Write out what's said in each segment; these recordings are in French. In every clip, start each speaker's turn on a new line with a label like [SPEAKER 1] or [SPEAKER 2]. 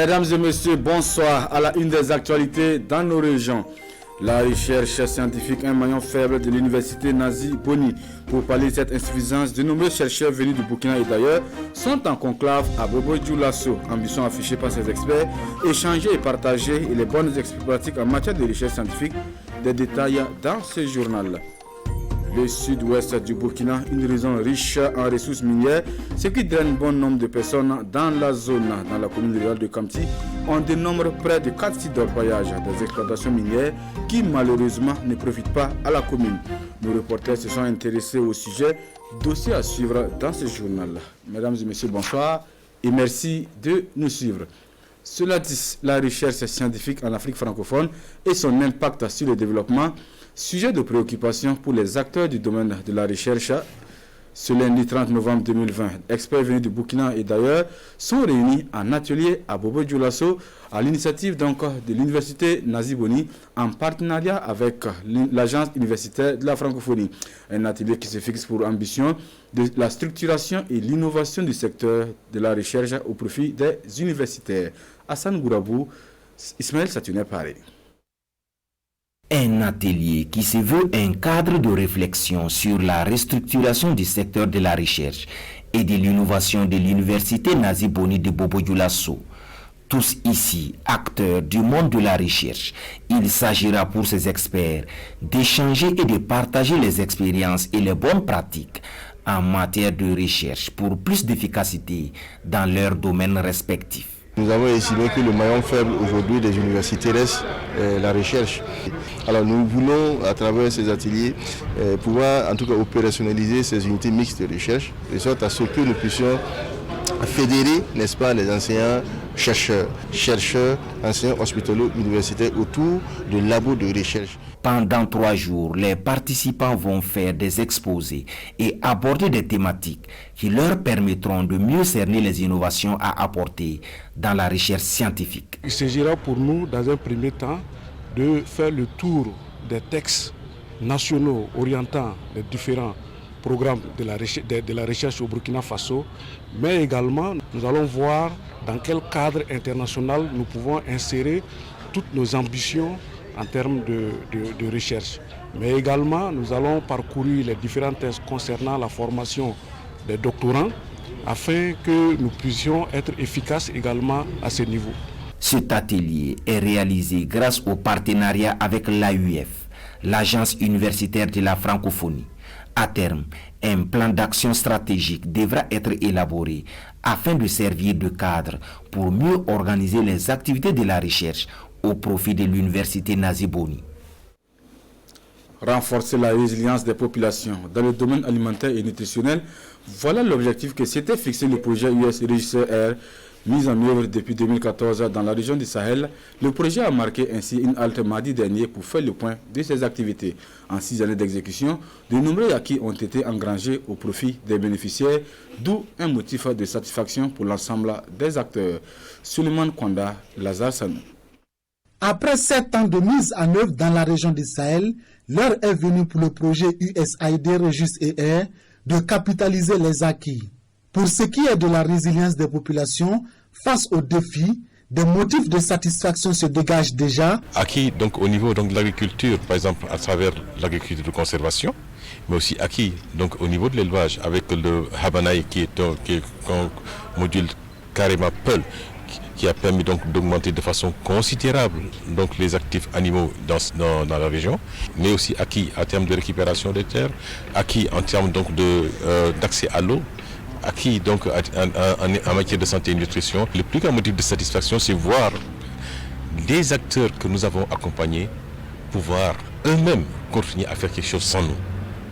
[SPEAKER 1] Mesdames et messieurs, bonsoir. À la une des actualités dans nos régions. La recherche scientifique, un maillon faible de l'université Nazi Boni. Pour pallier cette insuffisance, de nombreux chercheurs venus du Burkina et d'ailleurs sont en conclave à Bobo-Dioulasso. Ambition affichée par ces experts, échanger et partager les bonnes expertises pratiques en matière de recherche scientifique. Des détails dans ce journal. Le sud-ouest du Burkina, une région riche en ressources minières, ce qui draine bon nombre de personnes dans la zone. Dans la commune rurale de Kamti, on dénombre près de 4 sites d'orpaillage des exploitations minières qui malheureusement ne profitent pas à la commune. Nos reporters se sont intéressés au sujet, dossier à suivre dans ce journal. Mesdames et messieurs, bonsoir et merci de nous suivre. Cela dit, la recherche scientifique en Afrique francophone et son impact sur le développement, sujet de préoccupation pour les acteurs du domaine de la recherche. Ce lundi 30 novembre 2020, experts venus du Burkina et d'ailleurs sont réunis en atelier à Bobo-Dioulasso à l'initiative donc de l'université Nazi Boni en partenariat avec l'agence universitaire de la francophonie. Un atelier qui se fixe pour ambition de la structuration et l'innovation du secteur de la recherche au profit des universitaires. Hassan Gourabou, Ismaël Satouné Paré.
[SPEAKER 2] Un atelier qui se veut un cadre de réflexion sur la restructuration du secteur de la recherche et de l'innovation de l'université Nazi Boni de Bobo-Dioulasso. Tous ici, acteurs du monde de la recherche, il s'agira pour ces experts d'échanger et de partager les expériences et les bonnes pratiques en matière de recherche pour plus d'efficacité dans leurs domaines respectifs.
[SPEAKER 3] Nous avons estimé que le maillon faible aujourd'hui des universités reste la recherche. Alors nous voulons, à travers ces ateliers, pouvoir en tout cas opérationnaliser ces unités mixtes de recherche, de sorte à ce que nous puissions fédérer, n'est-ce pas, les enseignants, chercheurs, enseignants hospitalo universitaires autour de labos de recherche.
[SPEAKER 2] Pendant 3 jours, les participants vont faire des exposés et aborder des thématiques qui leur permettront de mieux cerner les innovations à apporter dans la recherche scientifique.
[SPEAKER 4] Il s'agira pour nous, dans un premier temps, de faire le tour des textes nationaux orientant les différents programmes de la recherche au Burkina Faso, mais également nous allons voir dans quel cadre international nous pouvons insérer toutes nos ambitions en termes de recherche. Mais également, nous allons parcourir les différents tests concernant la formation des doctorants afin que nous puissions être efficaces également à ce niveau.
[SPEAKER 2] Cet atelier est réalisé grâce au partenariat avec l'AUF, l'agence universitaire de la francophonie. À terme, un plan d'action stratégique devra être élaboré afin de servir de cadre pour mieux organiser les activités de la recherche au profit de l'université Nazi Boni.
[SPEAKER 1] Renforcer la résilience des populations dans le domaine alimentaire et nutritionnel, voilà l'objectif que s'était fixé le projet US Régisseur Air, mis en œuvre depuis 2014 dans la région du Sahel. Le projet a marqué ainsi une halte mardi dernier pour faire le point de ses activités. En 6 années d'exécution, de nombreux acquis ont été engrangés au profit des bénéficiaires, d'où un motif de satisfaction pour l'ensemble des acteurs. Suleiman Kwanda, Lazare Sanou.
[SPEAKER 5] Après 7 ans de mise en œuvre dans la région du Sahel, l'heure est venue pour le projet USAID Régis et Air de capitaliser les acquis. Pour ce qui est de la résilience des populations face aux défis, des motifs de satisfaction se dégagent déjà.
[SPEAKER 6] Acquis donc au niveau donc, de l'agriculture, par exemple à travers l'agriculture de conservation, mais aussi acquis donc, au niveau de l'élevage avec le Habanaï qui est un module carrément Peul, qui a permis donc d'augmenter de façon considérable donc les actifs animaux dans la région, mais aussi acquis en termes de récupération des terres, acquis en termes donc d'accès à l'eau, acquis donc en matière de santé et nutrition. Le plus grand motif de satisfaction, c'est voir les acteurs que nous avons accompagnés pouvoir eux-mêmes continuer à faire quelque chose sans nous.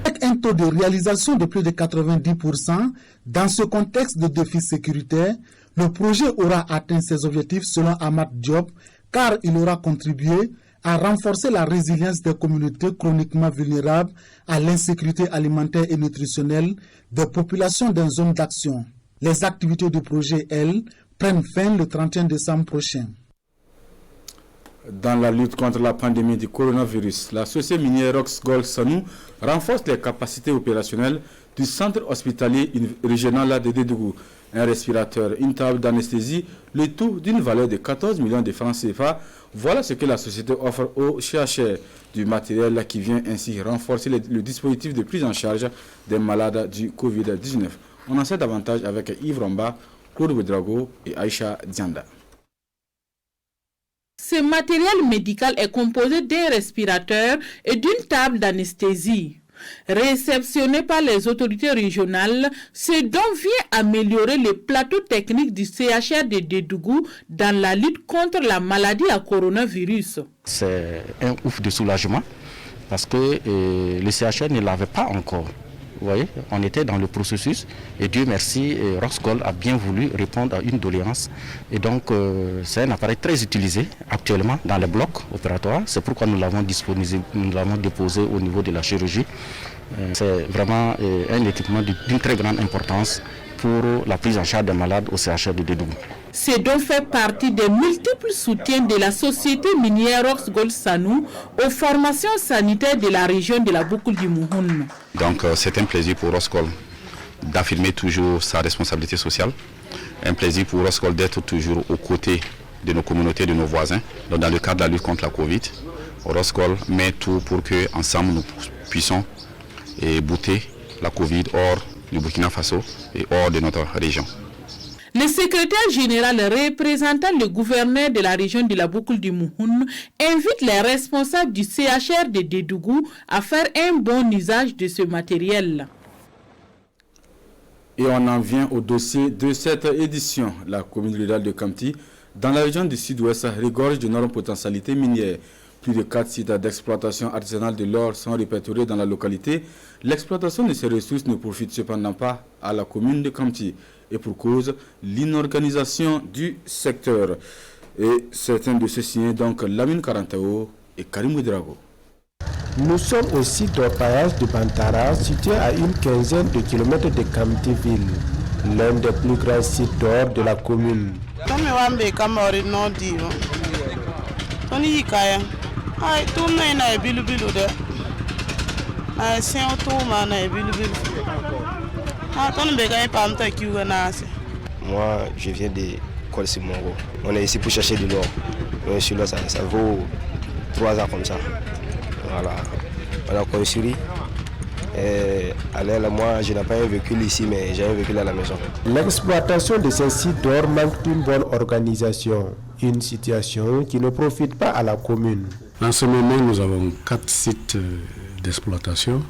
[SPEAKER 5] Avec un taux de réalisation de plus de 90%, dans ce contexte de défis sécuritaires, le projet aura atteint ses objectifs selon Ahmad Diop, car il aura contribué à renforcer la résilience des communautés chroniquement vulnérables à l'insécurité alimentaire et nutritionnelle des populations dans zone d'action. Les activités du projet, elles, prennent fin le 31 décembre prochain.
[SPEAKER 1] Dans la lutte contre la pandémie du coronavirus, la société minière Rox Gold Sanou renforce les capacités opérationnelles du centre hospitalier régional de Dédougou. Un respirateur, une table d'anesthésie, le tout d'une valeur de 14 millions de francs CFA. Voilà ce que la société offre au CHR, du matériel qui vient ainsi renforcer le dispositif de prise en charge des malades du Covid-19. On en sait davantage avec Yves Romba, Claude Ouedraogo et Aïcha Dianda.
[SPEAKER 7] Ce matériel médical est composé d'un respirateur et d'une table d'anesthésie. Réceptionné par les autorités régionales, ce don vient améliorer le plateau technique du CHR de Dédougou dans la lutte contre la maladie à coronavirus.
[SPEAKER 8] C'est un ouf de soulagement parce que le CHR ne l'avait pas encore. Vous voyez, on était dans le processus et Dieu merci, Roxgold a bien voulu répondre à une doléance. Et donc, c'est un appareil très utilisé actuellement dans les blocs opératoires. C'est pourquoi nous l'avons déposé au niveau de la chirurgie. C'est vraiment un équipement d'une très grande importance pour la prise en charge des malades au CHR de Dédougou.
[SPEAKER 7] Ce don fait partie des multiples soutiens de la société minière Roxgold Sanou aux formations sanitaires de la région de la boucle du Mouhoun.
[SPEAKER 9] Donc c'est un plaisir pour Roxgold d'affirmer toujours sa responsabilité sociale, un plaisir pour Roxgold d'être toujours aux côtés de nos communautés, de nos voisins. Donc dans le cadre de la lutte contre la Covid, Roxgold met tout pour que ensemble nous puissions bouter la Covid hors du Burkina Faso et hors de notre région.
[SPEAKER 7] Le secrétaire général représentant le gouverneur de la région de la boucle du Mouhoun invite les responsables du CHR de Dédougou à faire un bon usage de ce matériel.
[SPEAKER 1] Et on en vient au dossier de cette édition. La commune rurale de Kamti, dans la région du sud-ouest, regorge d'énormes potentialités minières. Plus de 4 sites d'exploitation artisanale de l'or sont répertoriés dans la localité. L'exploitation de ces ressources ne profite cependant pas à la commune de Kamti. Et pour cause, l'inorganisation du secteur. Et certains de ceux signés donc Lamine Karantao et Karim Ouedraogo.
[SPEAKER 10] Nous sommes au site d'orpaillage de Bantara, situé à une quinzaine de kilomètres de Kamti-ville, l'un des plus grands sites d'or de la commune.
[SPEAKER 11] Moi, je viens de Kolsimongo. On est ici pour chercher de l'or. Ça vaut 3 ans comme ça. Voilà. On a construit. Moi, je n'ai pas un véhicule ici, mais j'ai un véhicule à la maison.
[SPEAKER 10] L'exploitation de ces sites d'or manque d'une bonne organisation. Une situation qui ne profite pas à la commune.
[SPEAKER 4] En ce moment, nous avons 4 sites d'exploitation.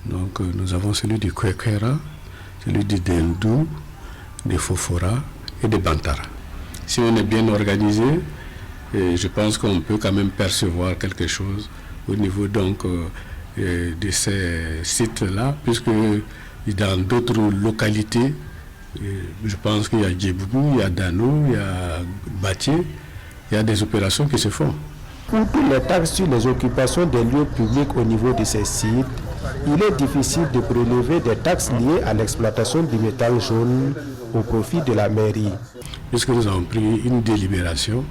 [SPEAKER 4] Donc, nous avons celui du Kwekera, celui de Dendou, de Fofora et de Bantara. Si on est bien organisé, je pense qu'on peut quand même percevoir quelque chose au niveau donc de ces sites-là, puisque dans d'autres localités, je pense qu'il y a Djebougou, il y a Dano, il y a Batié, il y a des opérations qui se font.
[SPEAKER 10] Pour tous les taxes sur les occupations des lieux publics au niveau de ces sites, il est difficile de prélever des taxes liées à l'exploitation du métal jaune au profit de la mairie.
[SPEAKER 4] Puisque nous avons pris une délibération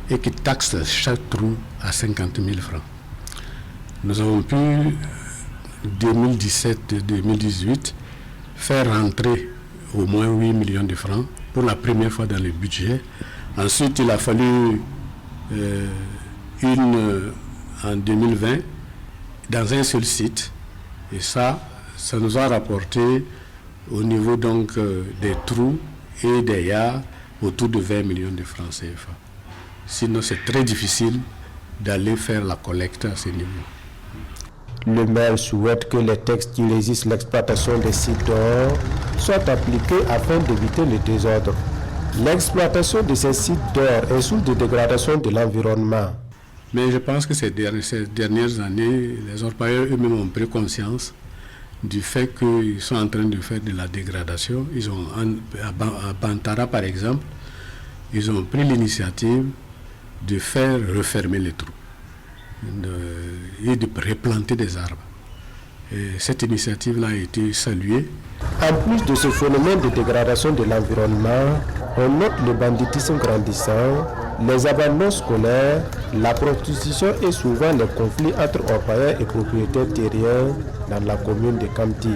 [SPEAKER 4] et qui taxe chaque trou à 50 000 francs. Nous avons pu, 2017-2018, faire rentrer au moins 8 millions de francs pour la première fois dans le budget. Ensuite, il a fallu une en 2020 dans un seul site. Et ça nous a rapporté au niveau donc des trous et des yards autour de 20 millions de francs CFA. Sinon, c'est très difficile d'aller faire la collecte à ce niveau.
[SPEAKER 10] Le maire souhaite que les textes qui régissent l'exploitation des sites d'or soient appliqués afin d'éviter le désordre. L'exploitation de ces sites d'or est source de dégradation de l'environnement.
[SPEAKER 4] Mais je pense que ces dernières années, les orpailleurs eux-mêmes ont pris conscience du fait qu'ils sont en train de faire de la dégradation. À Bantara, par exemple, ils ont pris l'initiative de faire refermer les trous et de replanter des arbres. Et cette initiative-là a été saluée.
[SPEAKER 10] En plus de ce phénomène de dégradation de l'environnement, on note le banditisme grandissant, les abandons scolaires, la prostitution et souvent les conflits entre orpailleurs et propriétaires terriens dans la commune de Kamti.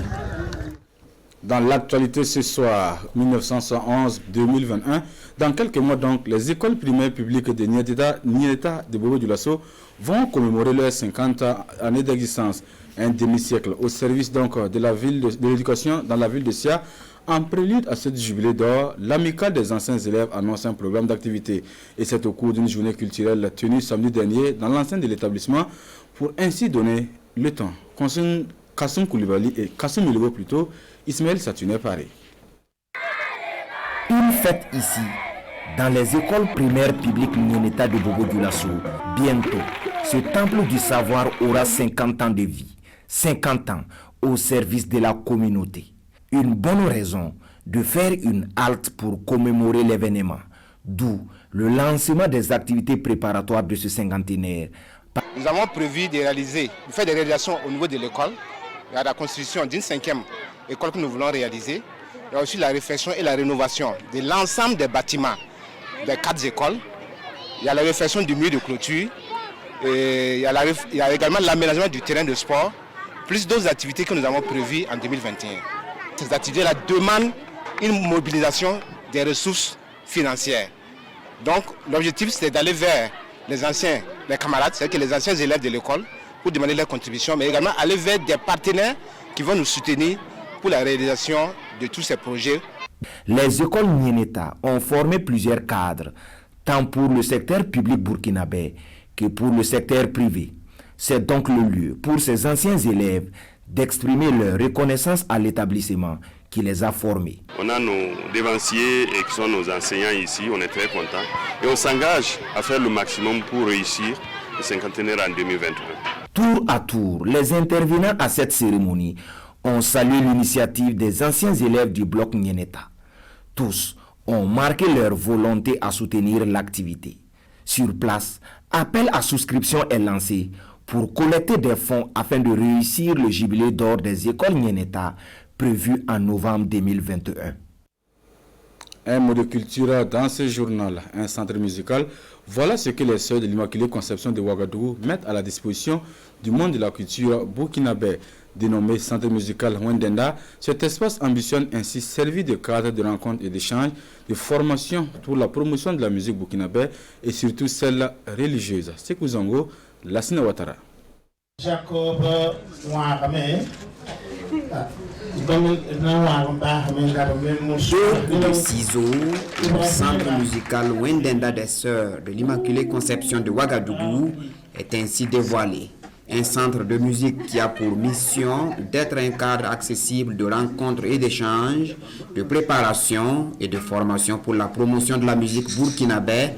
[SPEAKER 1] Dans l'actualité ce soir, 1911-2021, dans quelques mois donc, les écoles primaires publiques de Niéta de Bobo Dioulasso vont commémorer leurs 50 années d'existence, un demi-siècle au service donc de la ville de l'éducation dans la ville de Sia. En prélude à ce jubilé d'or, l'amicale des anciens élèves annonce un programme d'activité. Et c'est au cours d'une journée culturelle tenue samedi dernier dans l'enceinte de l'établissement pour ainsi donner le temps. Kassoum Koulibaly et Kassoum Milebo plutôt, Ismaël Satuné Paris.
[SPEAKER 2] Une fête ici, dans les écoles primaires publiques Niéta de Bobo Dioulasso. Bientôt, ce temple du savoir aura 50 ans de vie, 50 ans au service de la communauté. Une bonne raison de faire une halte pour commémorer l'événement, d'où le lancement des activités préparatoires de ce cinquantenaire.
[SPEAKER 12] Nous avons prévu de faire des réalisations au niveau de l'école. Il y a la construction d'une 5e école que nous voulons réaliser. Il y a aussi la réfection et la rénovation de l'ensemble des bâtiments des 4 écoles. Il y a la réfection du mur de clôture. Et il y a également l'aménagement du terrain de sport, plus d'autres activités que nous avons prévues en 2021. Ces activités-là demandent une mobilisation des ressources financières. Donc l'objectif c'est d'aller vers les camarades, c'est-à-dire les anciens élèves de l'école pour demander leur contribution, mais également aller vers des partenaires qui vont nous soutenir pour la réalisation de tous ces projets.
[SPEAKER 2] Les écoles Niéta ont formé plusieurs cadres, tant pour le secteur public burkinabé que pour le secteur privé. C'est donc le lieu pour ces anciens élèves d'exprimer leur reconnaissance à l'établissement qui les a formés.
[SPEAKER 13] On a nos dévanciers qui sont nos enseignants ici, on est très contents. Et on s'engage à faire le maximum pour réussir le cinquantenaire en 2021.
[SPEAKER 2] Tour à tour, les intervenants à cette cérémonie ont salué l'initiative des anciens élèves du bloc Niéta. Tous ont marqué leur volonté à soutenir l'activité. Sur place, appel à souscription est lancé pour collecter des fonds afin de réussir le jubilé d'or des écoles Niéta prévu en novembre 2021.
[SPEAKER 1] Un mot de culture dans ce journal, un centre musical. Voilà ce que les sœurs de l'Immaculée Conception de Ouagadougou mettent à la disposition du monde de la culture burkinabé. Dénommé Centre musical Wendenda, cet espace ambitionne ainsi servir de cadre de rencontres et d'échanges, de formation pour la promotion de la musique burkinabé et surtout celle religieuse. Sekou Zango, Lassina Ouattara.
[SPEAKER 14] Jacob Ouarame.
[SPEAKER 15] De ciseaux au centre musical Wendenda des Sœurs de l'Immaculée Conception de Ouagadougou est ainsi dévoilé. Un centre de musique qui a pour mission d'être un cadre accessible de rencontres et d'échanges, de préparation et de formation pour la promotion de la musique burkinabé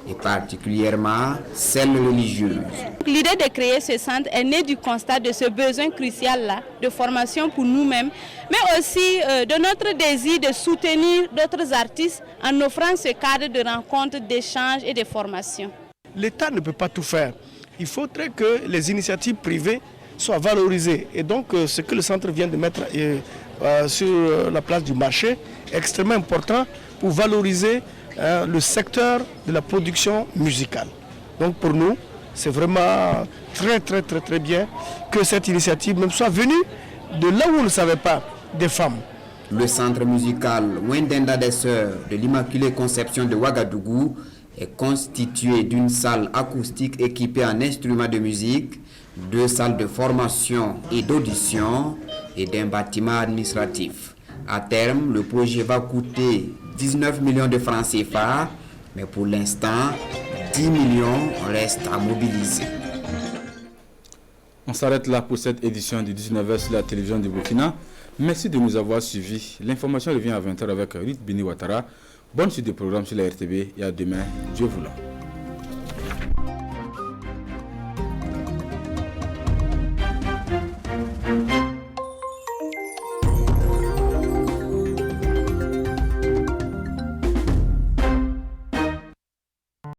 [SPEAKER 15] et particulièrement celle religieuse.
[SPEAKER 16] L'idée de créer ce centre est née du constat de ce besoin crucial-là de formation pour nous-mêmes, mais aussi de notre désir de soutenir d'autres artistes en offrant ce cadre de rencontres, d'échanges et de formation.
[SPEAKER 17] L'État ne peut pas tout faire. Il faudrait que les initiatives privées soient valorisées. Et donc ce que le centre vient de mettre sur la place du marché est extrêmement important pour valoriser le secteur de la production musicale. Donc pour nous, c'est vraiment très bien que cette initiative même soit venue de là où on ne savait pas, des femmes.
[SPEAKER 15] Le centre musical Wendenda des Sœurs de l'Immaculée Conception de Ouagadougou est constitué d'une salle acoustique équipée en instruments de musique, 2 salles de formation et d'audition et d'un bâtiment administratif. À terme, le projet va coûter 19 millions de francs CFA, mais pour l'instant, 10 millions restent à mobiliser.
[SPEAKER 1] On s'arrête là pour cette édition du 19h sur la télévision de Burkina. Merci de nous avoir suivis. L'information revient à 20h avec Ruth Bini Ouattara. Bonne suite des programmes sur la RTB et à demain, Dieu voulant.